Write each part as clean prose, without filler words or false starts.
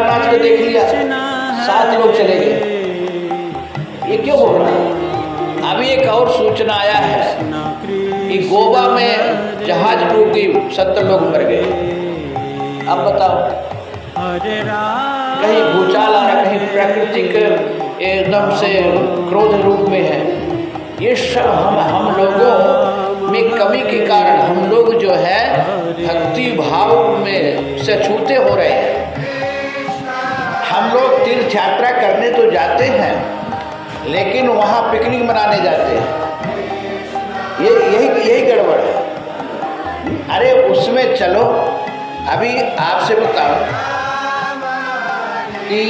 केदारनाथ को देख लिया, 7 लोग चले गए। ये क्यों हो रहा है? अभी एक और सूचना आया है कि गोवा में जहाज डूब गई, 70 लोग मर गए। अब बताओ, कहीं भूचाल आ रहा, कहीं प्राकृतिक एकदम से क्रोध रूप में है। ये सब हम लोगों में कमी के कारण हम लोग जो है भक्ति भाव में से छूते हो रहे हैं। हम लोग तीर्थ यात्रा करने तो जाते हैं, लेकिन वहाँ पिकनिक मनाने जाते हैं। यही गड़बड़ है। अरे उसमें चलो, अभी आपसे बताओ कि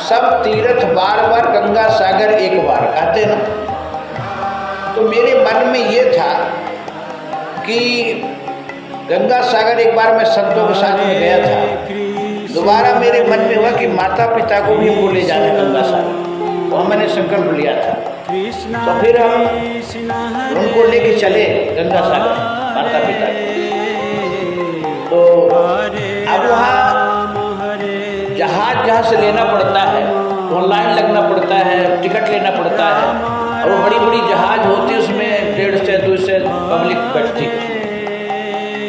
सब तीर्थ बार बार गंगा सागर एक बार कहते ना, तो मेरे मन में ये था कि गंगा सागर एक बार मैं संतों के साथ में गया था। दोबारा मेरे मन में हुआ कि माता पिता को भी हमको ले जाना गंगा सागर, वहाँ मैंने संकल्प लिया था। तो फिर हम उनको लेके चले गंगा सागर, माता पिता को। तो अब वहाँ जहाँ से लेना पड़ता है, ऑनलाइन लगना पड़ता है, टिकट लेना पड़ता है, और वो बड़ी बड़ी जहाज होती है, उसमें 150 से 200 पब्लिक बैठती है।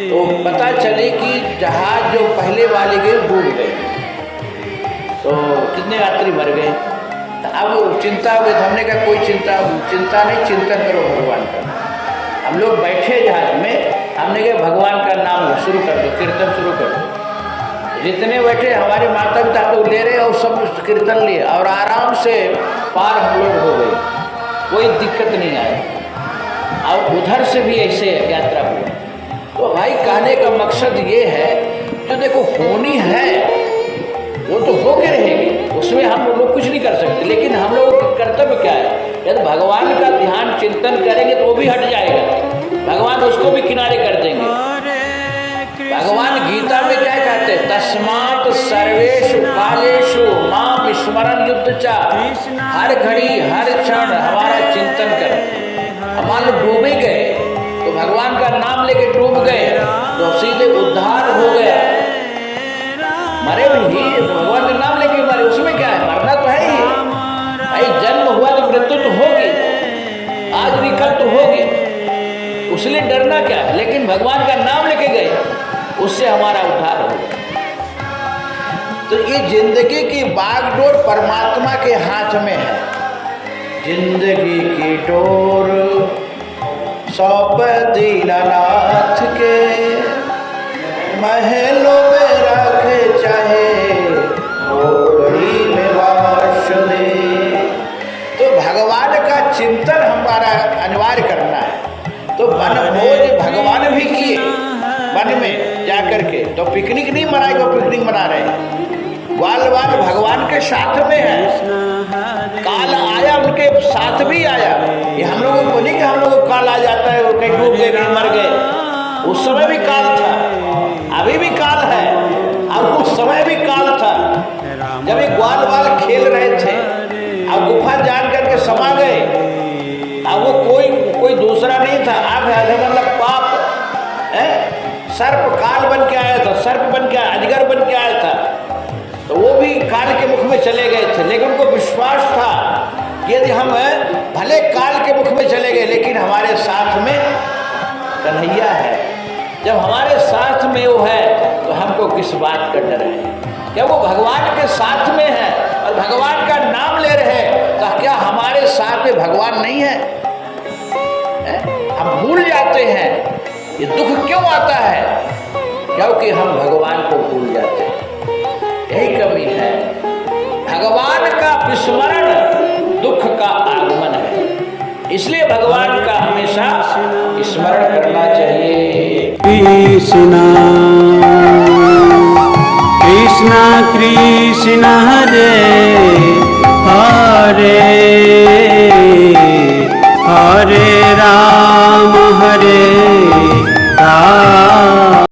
तो पता चले कि जहाज जो पहले वाले गए डूब गए, तो कितने यात्री मर गए। अब चिंता हुई, हमने कहा कोई चिंता नहीं, चिंतन करो भगवान का। हम लोग बैठे जहाज में, हमने कहा भगवान का नाम शुरू कर दो, कीर्तन शुरू कर दो। जितने बैठे हमारे माता पिता तो ले रहे और सब कीर्तन लिए, और आराम से पार हम लोग हो गए, कोई दिक्कत नहीं आई। और उधर से भी ऐसे यात्रा हुई। तो भाई कहने का मकसद ये है, जो देखो होनी है वो तो होके रहेगी, उसमें हम लोग कुछ नहीं कर सकते। लेकिन हम लोगों का कर्तव्य क्या है? यदि भगवान का ध्यान चिंतन करेंगे तो वो भी हट जाएगा, भगवान उसको भी किनारे कर देंगे। भगवान गीता में क्या कहते हैं? तस्मात् सर्वेषु कालेषु माम स्मरण युद्ध चा। हर घड़ी हर क्षण हमारा चिंतन कर। हमारे डूबे गए तो भगवान का नाम लेके डूब गए तो सीधे उद्धार हो गया। मरे भी नहीं तो भगवान का नाम लेके मरे, उसमें क्या है? मरना तो है ही भाई, जन्म हुआ तो मृत्यु तो होगी, आज भी कल तो होगी, उसलिए डरना क्या है? लेकिन भगवान का नाम लेके गए, उससे हमारा उद्धार हो। तो ये जिंदगी की बागडोर परमात्मा के हाथ में है। जिंदगी की डोर सौंप दीनानाथ के, महलों में रखे चाहे ओड़ी में वास दे। तो भगवान का चिंतन हमारा अनिवार्य करना है। तो वन भोज भगवान भी किए, वन में जाकर के। तो पिकनिक नहीं मनाएगा, पिकनिक मना रहे हैं। ग्वाल भगवान के साथ में है। काल आया, उनके साथ भी आया। ये हम लोगों को नहीं कि हम लोगों को काल आ जाता है, वो कहीं डूब गए, कहीं मर गए। उस समय भी काल था, अभी भी काल है, और उस समय भी काल था। जब ये ग्वाल खेल रहे थे, अब गुफा जान करके समा गए। अब वो कोई दूसरा नहीं था, आग मतलब पाप है। सर्प काल बन के आया था, सर्प बन के, अजगर बन के आया था। तो वो भी काल के मुख में चले गए थे, लेकिन उनको विश्वास था कि यदि हम भले काल के मुख में चले गए, लेकिन हमारे साथ में कन्हैया है। जब हमारे साथ में वो है तो हमको किस बात का डर है? क्या वो भगवान के साथ में है और भगवान का नाम ले रहे हैं, तो क्या हमारे साथ में भगवान नहीं है? हम भूल जाते हैं। ये दुख क्यों आता है? क्योंकि हम भगवान को भूल जाते हैं। यही कमी है। भगवान का विस्मरण दुख का आगमन है, इसलिए भगवान का हमेशा स्मरण करना चाहिए। कृष्णा